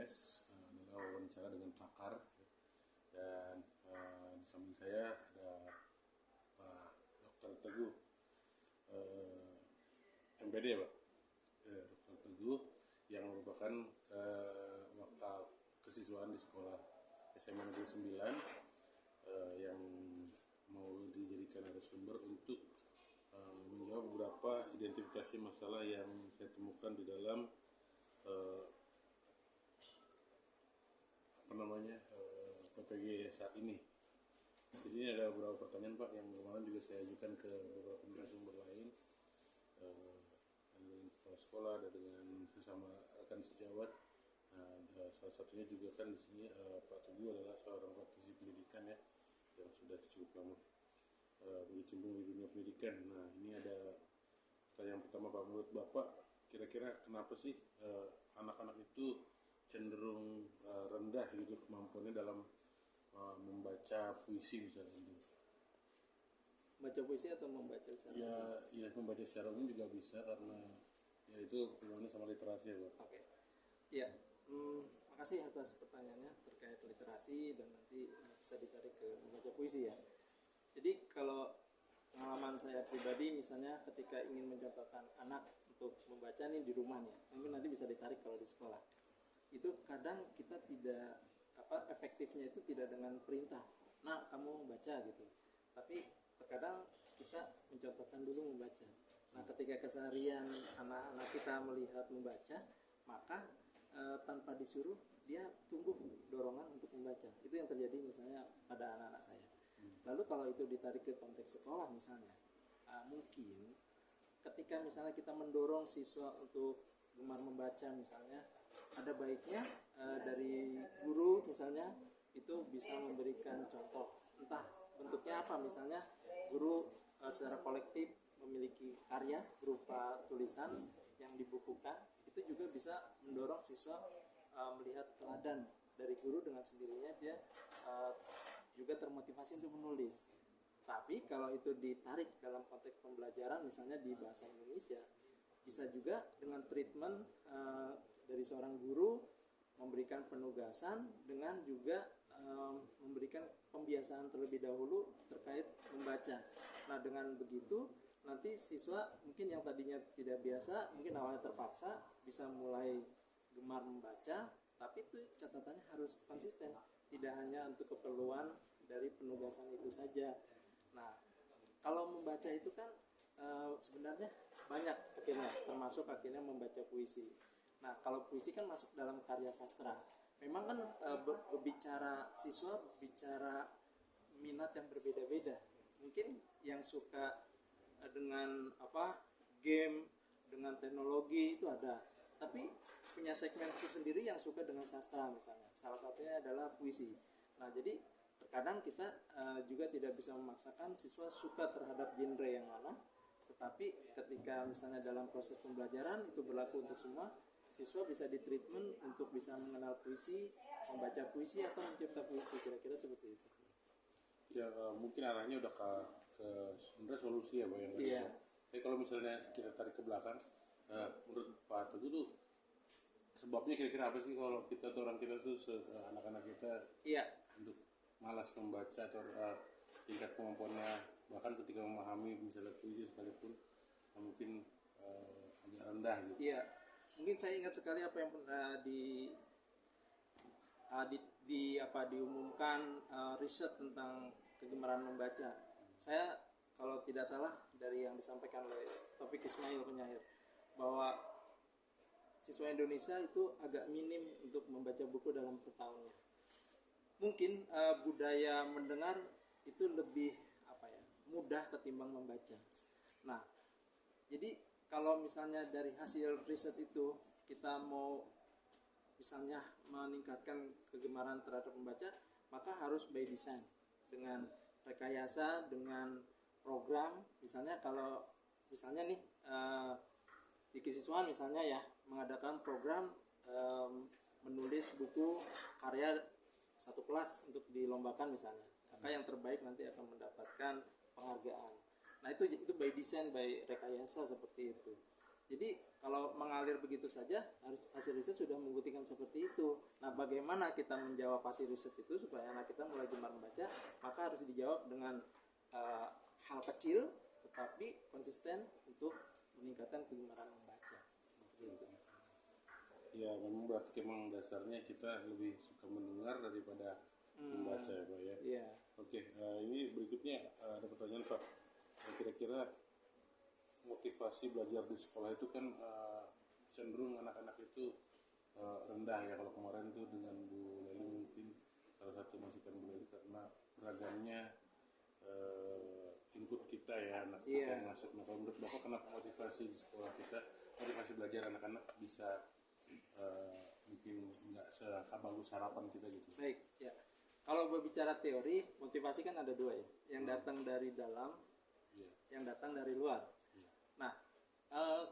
podcast adalah wawancara dengan pakar, dan di samping saya ada Pak Dr. Teguh, MPD ya Pak, Dr. Teguh yang merupakan wakil kesiswaan di sekolah SMA Negeri 9 yang mau dijadikan narasumber untuk menjawab beberapa identifikasi masalah yang saya temukan di dalam PPG saat ini. Jadi ini ada beberapa pertanyaan Pak yang kemarin juga saya ajukan ke beberapa narasumber lain, dengan kepala sekolah dan dengan sesama rekan sejawat. Salah satunya juga kan di sini Pak Teguh adalah seorang praktisi pendidikan ya, yang sudah cukup lama berkecimpung di dunia pendidikan. Nah, ini ada pertanyaan pertama Pak, menurut Bapak kira-kira kenapa sih anak-anak itu cenderung rendah gitu kemampuannya dalam membaca puisi misalnya gitu. Baca puisi atau membaca secara ya membaca secara umum juga bisa, karena ya itu hubungannya sama literasi ya Pak. Oke. Ya, makasih atas pertanyaannya terkait literasi dan nanti bisa ditarik ke membaca puisi ya. Jadi kalau pengalaman saya pribadi misalnya ketika ingin mencontohkan anak untuk membaca nih di rumah nih, mungkin nanti bisa ditarik kalau di sekolah. Itu kadang kita tidak efektifnya itu tidak dengan perintah, nah kamu membaca gitu, tapi terkadang kita mencontohkan dulu membaca. Nah, ketika keseharian anak-anak kita melihat membaca, maka tanpa disuruh dia tumbuh dorongan untuk membaca. Itu yang terjadi misalnya pada anak-anak saya. Lalu kalau itu ditarik ke konteks sekolah misalnya, mungkin ketika misalnya kita mendorong siswa untuk gemar membaca misalnya, ada baiknya dari guru misalnya itu bisa memberikan contoh, entah bentuknya apa, misalnya guru secara kolektif memiliki karya berupa tulisan yang dibukukan, itu juga bisa mendorong siswa melihat teladan dari guru, dengan sendirinya dia juga termotivasi untuk menulis. Tapi kalau itu ditarik dalam konteks pembelajaran misalnya di bahasa Indonesia, bisa juga dengan treatment dari seorang guru memberikan penugasan dengan juga memberikan pembiasaan terlebih dahulu terkait membaca. Nah, dengan begitu nanti siswa mungkin yang tadinya tidak biasa, mungkin awalnya terpaksa bisa mulai gemar membaca, tapi itu catatannya harus konsisten, tidak hanya untuk keperluan dari penugasan itu saja. Nah, kalau membaca itu kan sebenarnya banyak akhirnya, termasuk akhirnya membaca puisi. Nah, kalau puisi kan masuk dalam karya sastra. Memang kan berbicara siswa bicara minat yang berbeda-beda. Mungkin yang suka dengan game, dengan teknologi itu ada. Tapi punya segmen itu sendiri yang suka dengan sastra misalnya. Salah satunya adalah puisi. Nah, jadi terkadang kita juga tidak bisa memaksakan siswa suka terhadap genre yang mana. Tetapi ketika misalnya dalam proses pembelajaran itu berlaku untuk semua, siswa bisa ditreatment untuk bisa mengenal puisi, membaca puisi atau mencipta puisi, kira-kira seperti itu. Ya, mungkin arahnya udah ke sebenarnya solusi ya Pak yang tadi. Tapi kalau misalnya kita tarik ke belakang, menurut Pak Teguh tuh sebabnya kira-kira apa sih kalau kita tuh orang kita tuh anak-anak kita untuk malas membaca atau tingkat kemampuannya bahkan ketika memahami misalnya puisi sekalipun mungkin agak rendah gitu. Iya, mungkin saya ingat sekali apa yang pernah diumumkan riset tentang kegemaran membaca. Saya kalau tidak salah dari yang disampaikan oleh Taufik Ismail penyair, bahwa siswa Indonesia itu agak minim untuk membaca buku dalam per tahunnya. Mungkin budaya mendengar itu lebih mudah ketimbang membaca. Nah, jadi kalau misalnya dari hasil riset itu kita mau misalnya meningkatkan kegemaran terhadap membaca, maka harus by design dengan rekayasa, dengan program. Misalnya kalau misalnya nih di kesiswaan misalnya ya mengadakan program menulis buku karya satu kelas untuk dilombakan misalnya, maka yang terbaik nanti akan mendapatkan penghargaan. Nah, itu by design, by rekayasa seperti itu. Jadi kalau mengalir begitu saja, harus hasil riset sudah membuktikan seperti itu. Nah, bagaimana kita menjawab hasil riset itu supaya anak kita mulai gemar membaca? Maka harus dijawab dengan hal kecil tetapi konsisten untuk meningkatkan kegemaran membaca. Ya, memang berarti memang dasarnya kita lebih suka mendengar daripada membaca ya Pak ya. Iya. Oke, ini berikutnya ada pertanyaan Pak. Kira-kira motivasi belajar di sekolah itu kan cenderung anak-anak itu rendah ya. Kalau kemarin tuh dengan Bu Leli mungkin salah satu masukan Bu Leli karena beragamnya input kita ya, anak kita yang masuk. Nah, kalau menurut Bapak kenapa motivasi di sekolah kita, motivasi belajar anak-anak bisa mungkin nggak sebagus harapan kita gitu? Baik, ya. Kalau berbicara teori, motivasi kan ada dua ya, yang datang dari dalam, yang datang dari luar. Nah,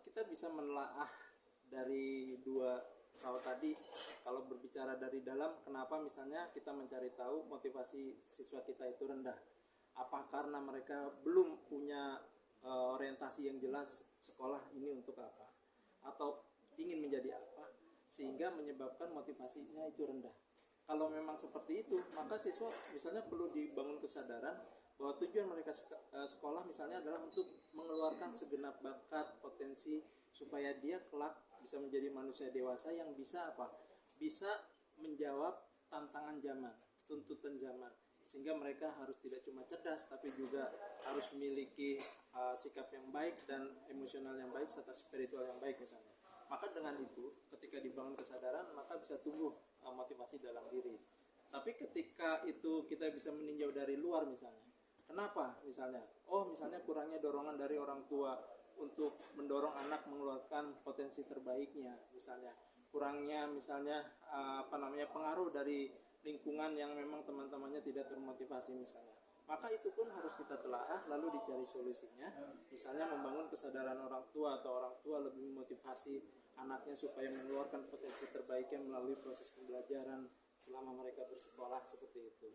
kita bisa menelaah dari dua hal tadi. Kalau berbicara dari dalam, kenapa misalnya kita mencari tahu motivasi siswa kita itu rendah? Apa karena mereka belum punya orientasi yang jelas sekolah ini untuk apa? Atau ingin menjadi apa? Sehingga menyebabkan motivasinya itu rendah. Kalau memang seperti itu, maka siswa misalnya perlu dibangun kesadaran bahwa tujuan mereka sekolah misalnya adalah untuk mengeluarkan segenap bakat, potensi, supaya dia kelak bisa menjadi manusia dewasa yang bisa apa? Bisa menjawab tantangan zaman, tuntutan zaman. Sehingga mereka harus tidak cuma cerdas, tapi juga harus memiliki sikap yang baik dan emosional yang baik serta spiritual yang baik misalnya. Maka dengan itu, ketika dibangun kesadaran, maka bisa tumbuh motivasi dalam diri. Tapi ketika itu kita bisa meninjau dari luar misalnya, kenapa misalnya? Oh, misalnya kurangnya dorongan dari orang tua untuk mendorong anak mengeluarkan potensi terbaiknya misalnya. Kurangnya misalnya pengaruh dari lingkungan yang memang teman-temannya tidak termotivasi misalnya. Maka itu pun harus kita telaah lalu dicari solusinya. Misalnya membangun kesadaran orang tua atau orang tua lebih memotivasi anaknya supaya mengeluarkan potensi terbaiknya melalui proses pembelajaran selama mereka bersekolah seperti itu.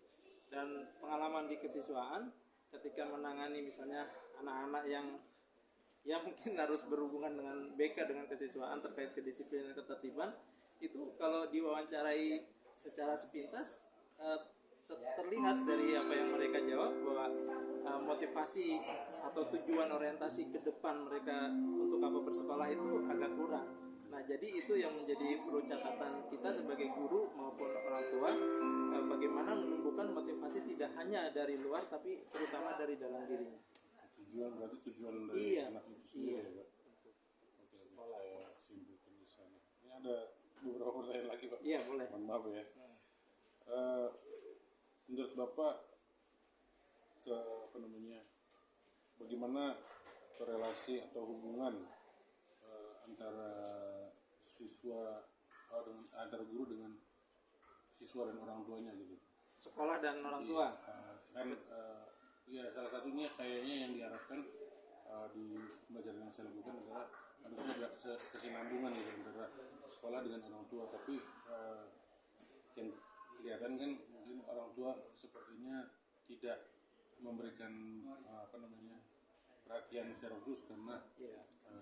Dan pengalaman di kesiswaan ketika menangani misalnya anak-anak yang mungkin harus berhubungan dengan BK dengan kesiswaan terkait kedisiplinan dan ketertiban, itu kalau diwawancarai secara sepintas terlihat dari apa yang mereka jawab bahwa motivasi atau tujuan orientasi ke depan mereka untuk apa bersekolah itu agak kurang. Nah, jadi itu yang menjadi perlu catatan kita sebagai guru maupun orang tua, bagaimana menumbuhkan motivasi tidak hanya dari luar tapi terutama dari dalam dirinya. Tujuan dari anak itu sendiri ya Pak. Oke, saya simpulkan di sana. Ini ada beberapa pertanyaan lagi Pak. Iya, boleh. Mohon maaf ya. Menurut Bapak bagaimana korelasi atau hubungan antara antara guru dengan siswa dan orang tuanya gitu? Sekolah dan orang tua. Salah satunya kayaknya yang diharapkan di pembelajaran yang saya lakukan adalah harusnya ada kesinambungan gitu antara sekolah dengan orang tua, tapi yang kelihatan kan mungkin orang tua sepertinya tidak memberikan perhatian secara khusus karena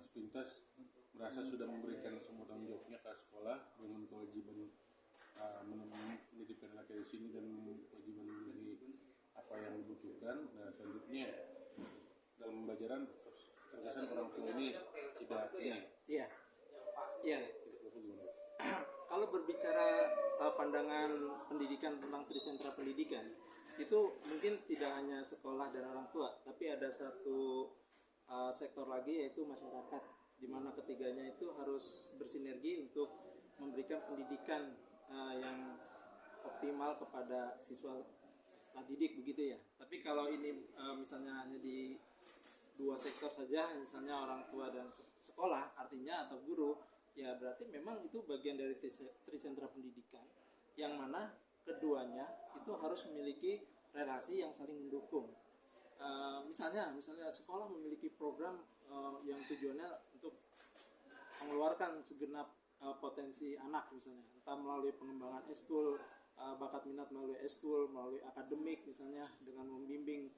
sepintas merasa sudah memberikan semua tanggung jawabnya ke sekolah dengan kewajiban menitipkan anaknya di sini dan kewajiban memenuhi apa yang dibutuhkan. Nah, selanjutnya dalam pembelajaran terkesan orang tua ini tidak Iya. Kalau berbicara pandangan pendidikan tentang trisentra pendidikan, itu mungkin tidak hanya sekolah dan orang tua, tapi ada satu sektor lagi yaitu masyarakat, di mana ketiganya itu harus bersinergi untuk memberikan pendidikan yang optimal kepada siswa didik begitu ya. Tapi kalau ini misalnya hanya di dua sektor saja, misalnya orang tua dan sekolah artinya atau guru, ya berarti memang itu bagian dari trisentra pendidikan yang mana keduanya itu harus memiliki relasi yang saling mendukung. Misalnya sekolah memiliki program yang tujuannya untuk mengeluarkan segenap potensi anak misalnya, entah melalui pengembangan eskul, bakat minat melalui eskul, melalui akademik misalnya dengan membimbing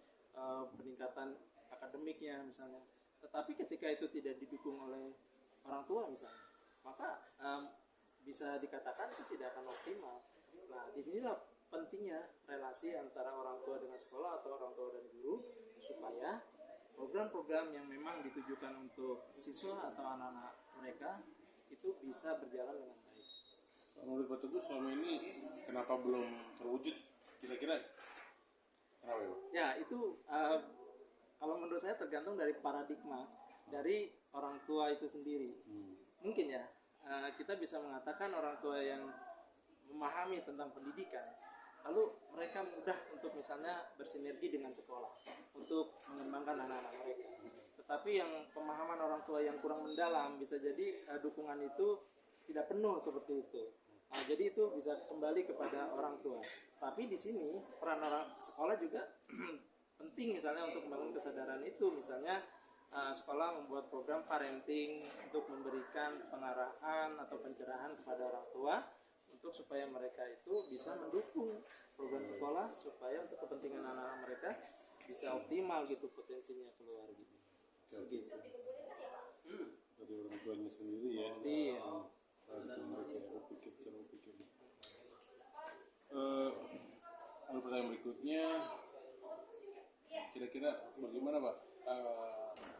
peningkatan akademiknya misalnya. Tetapi ketika itu tidak didukung oleh orang tua misalnya, maka bisa dikatakan itu tidak akan optimal. Nah, disinilah pentingnya relasi antara orang tua dengan sekolah atau orang tua dan guru, supaya program-program yang memang ditujukan untuk siswa atau anak-anak mereka itu bisa berjalan dengan baik. Menurut Pak Teguh selama ini kenapa belum terwujud? Kira-kira kenapa ya, Pak? Ya, itu kalau menurut saya tergantung dari paradigma dari orang tua itu sendiri. Mungkin ya, kita bisa mengatakan orang tua yang memahami tentang pendidikan, lalu mereka mudah untuk misalnya bersinergi dengan sekolah untuk mengembangkan anak-anak mereka. Tetapi yang pemahaman orang tua yang kurang mendalam, bisa jadi dukungan itu tidak penuh seperti itu. Nah, jadi itu bisa kembali kepada orang tua. Tapi di sini peran orang sekolah juga penting, misalnya untuk membangun kesadaran itu. Misalnya sekolah membuat program parenting untuk memberikan pengarahan atau pencerahan kepada orang tua untuk supaya mereka itu bisa mendukung program sekolah supaya untuk kepentingan anak-anak mereka bisa optimal gitu potensinya keluar gitu. Oke. Dari orang tuanya sendiri ya. Iya. Mereka berpikir cara berpikir. Lalu pertanyaan berikutnya, kira-kira bagaimana Pak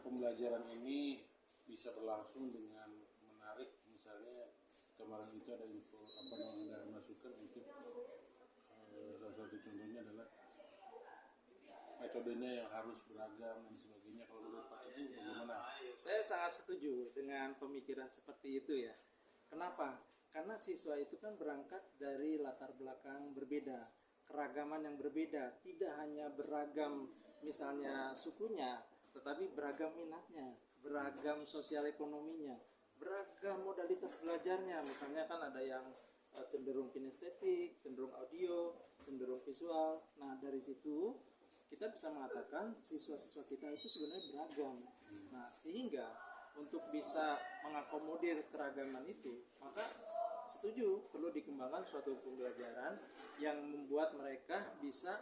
pembelajaran ini bisa berlangsung dengan menarik, misalnya kemarin itu ada info ada masukan untuk salah satu contohnya adalah metodenya yang harus beragam dan sebagainya. Kalau menurut Pak itu bagaimana? Saya sangat setuju dengan pemikiran seperti itu ya. Kenapa? Karena siswa itu kan berangkat dari latar belakang berbeda, keragaman yang berbeda, tidak hanya beragam misalnya sukunya, tetapi beragam minatnya, beragam sosial ekonominya, beragam modalitas belajarnya. Misalnya kan ada yang cenderung kinestetik, cenderung audio, cenderung visual. Nah, dari situ kita bisa mengatakan siswa-siswa kita itu sebenarnya beragam. Nah, sehingga untuk bisa mengakomodir keragaman itu, maka setuju perlu dikembangkan suatu pembelajaran yang membuat mereka bisa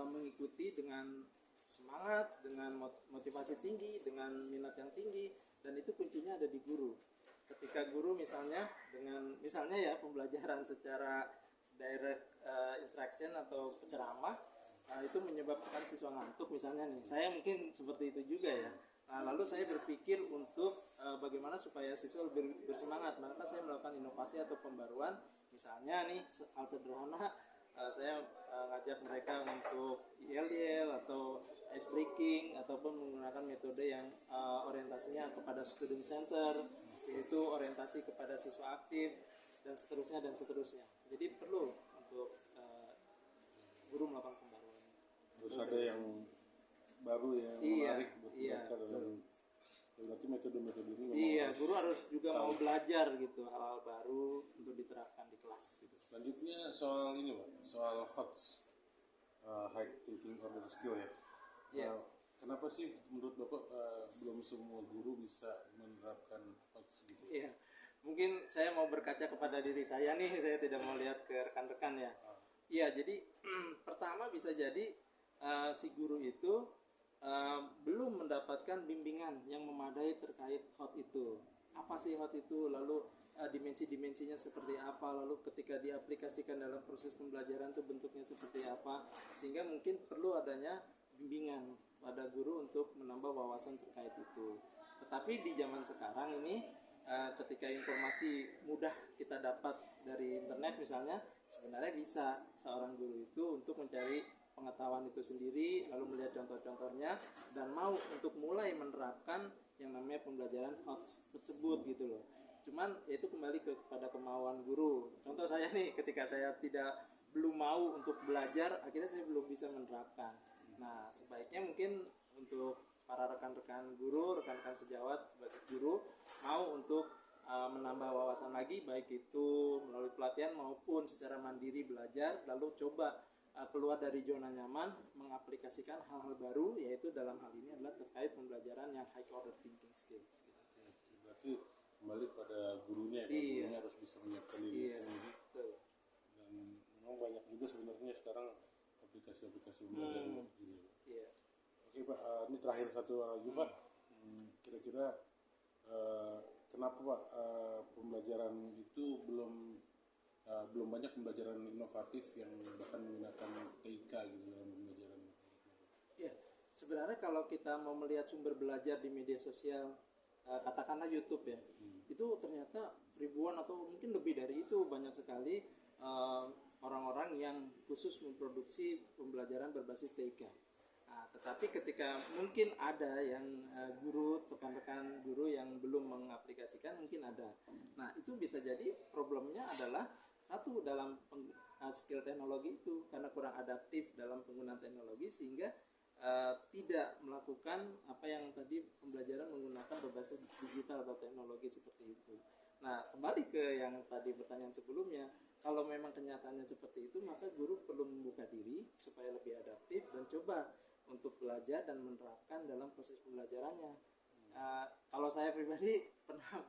mengikuti dengan semangat, dengan motivasi tinggi, dengan minat yang tinggi, dan itu kuncinya ada di guru. Ketika guru misalnya dengan misalnya ya pembelajaran secara direct instruction atau ceramah, itu menyebabkan siswa ngantuk misalnya nih, saya mungkin seperti itu juga ya. Nah, lalu saya berpikir untuk bagaimana supaya siswa lebih bersemangat, maka saya melakukan inovasi atau pembaruan. Misalnya nih hal sederhana, saya ngajak mereka untuk yel-yel atau ice breaking, ataupun menggunakan metode yang orientasinya kepada student center, yaitu orientasi kepada siswa aktif, dan seterusnya dan seterusnya. Jadi perlu untuk guru melakukan pembaruan. Harus ada yang baru yang menarik buat mereka dalam berarti metode-metode ini memang guru harus juga mau belajar gitu hal-hal baru untuk diterapkan di kelas gitu. Selanjutnya soal ini Pak, soal HOTS, high thinking order skill ya. Kenapa sih menurut Bapak belum semua guru bisa menerapkan HOTS gitu? Iya, mungkin saya mau berkaca kepada diri saya nih, saya tidak mau lihat ke rekan-rekan ya. Iya, jadi pertama bisa jadi si guru itu belum mendapatkan bimbingan yang memadai terkait HOT itu. Apa sih HOT itu? Lalu dimensi-dimensinya seperti apa? Lalu ketika diaplikasikan dalam proses pembelajaran itu bentuknya seperti apa? Sehingga mungkin perlu adanya bimbingan pada guru untuk menambah wawasan terkait itu. Tetapi di zaman sekarang ini ketika informasi mudah kita dapat dari internet misalnya, sebenarnya bisa seorang guru itu untuk mencari pengetahuan itu sendiri, lalu melihat contoh-contohnya dan mau untuk mulai menerapkan yang namanya pembelajaran HOTS tersebut gitu loh. Cuman itu kembali kepada kemauan guru. Contoh saya nih, ketika saya belum mau untuk belajar, akhirnya saya belum bisa menerapkan. Nah, sebaiknya mungkin untuk para rekan-rekan guru, rekan-rekan sejawat sebagai guru mau untuk menambah wawasan lagi, baik itu melalui pelatihan maupun secara mandiri belajar, lalu coba keluar dari zona nyaman, mengaplikasikan hal-hal baru, yaitu dalam hal ini adalah terkait pembelajaran yang high order thinking skills. Berarti kembali pada gurunya, gurunya harus bisa menyiapkan diri sendiri. Dan memang banyak juga sebenarnya sekarang aplikasi-aplikasi belajar begini. Oke Pak, ini terakhir satu lagi Pak. Kira-kira kenapa Pak pembelajaran itu belum banyak pembelajaran inovatif yang bahkan menggunakan TIK gitu dalam pembelajaran? Ya, sebenarnya kalau kita mau melihat sumber belajar di media sosial, katakanlah YouTube ya, itu ternyata ribuan atau mungkin lebih dari itu, banyak sekali orang-orang yang khusus memproduksi pembelajaran berbasis TIK. Nah, tetapi ketika mungkin ada yang guru, rekan-rekan guru yang belum mengaplikasikan, mungkin ada. Nah, itu bisa jadi problemnya adalah satu dalam skill teknologi itu, karena kurang adaptif dalam penggunaan teknologi, sehingga tidak melakukan apa yang tadi pembelajaran menggunakan berbasis digital atau teknologi seperti itu. Nah, kembali ke yang tadi pertanyaan sebelumnya, kalau memang kenyataannya seperti itu, maka guru perlu membuka diri supaya lebih adaptif dan coba untuk belajar dan menerapkan dalam proses pembelajarannya. Kalau saya pribadi pernah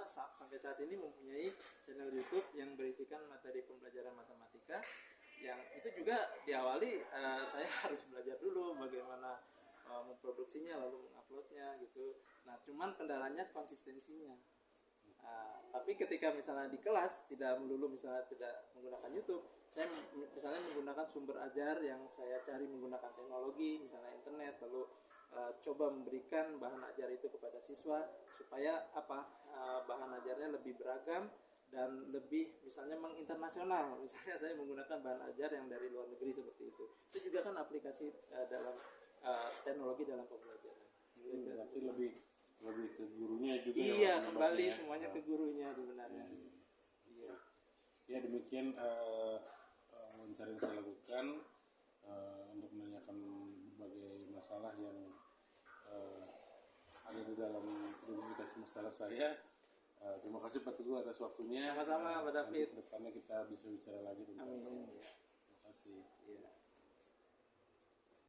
sampai saat ini mempunyai channel YouTube yang berisikan materi pembelajaran matematika, yang itu juga diawali saya harus belajar dulu bagaimana memproduksinya lalu menguploadnya gitu. Nah, cuman kendalanya konsistensinya. Tapi ketika misalnya di kelas tidak melulu misalnya tidak menggunakan YouTube, saya misalnya menggunakan sumber ajar yang saya cari menggunakan teknologi, misalnya internet, lalu coba memberikan bahan ajar itu kepada siswa supaya bahan ajarnya lebih beragam dan lebih misalnya menginternasional. Misalnya saya menggunakan bahan ajar yang dari luar negeri seperti itu. Itu juga kan aplikasi dalam teknologi dalam pembelajaran. Berarti lebih ke gurunya juga. Iya, kembali semuanya ke gurunya sebenarnya. Iya. Ya, demikian wawancara yang saya lakukan untuk menanyakan berbagai masalah yang ada di dalam identifikasi masalah saya. Terima kasih Pak Teguh atas waktunya. Sama-sama Pak David. Nanti kedepannya kita bisa bicara lagi tentang. Amin. Terima kasih. Iya.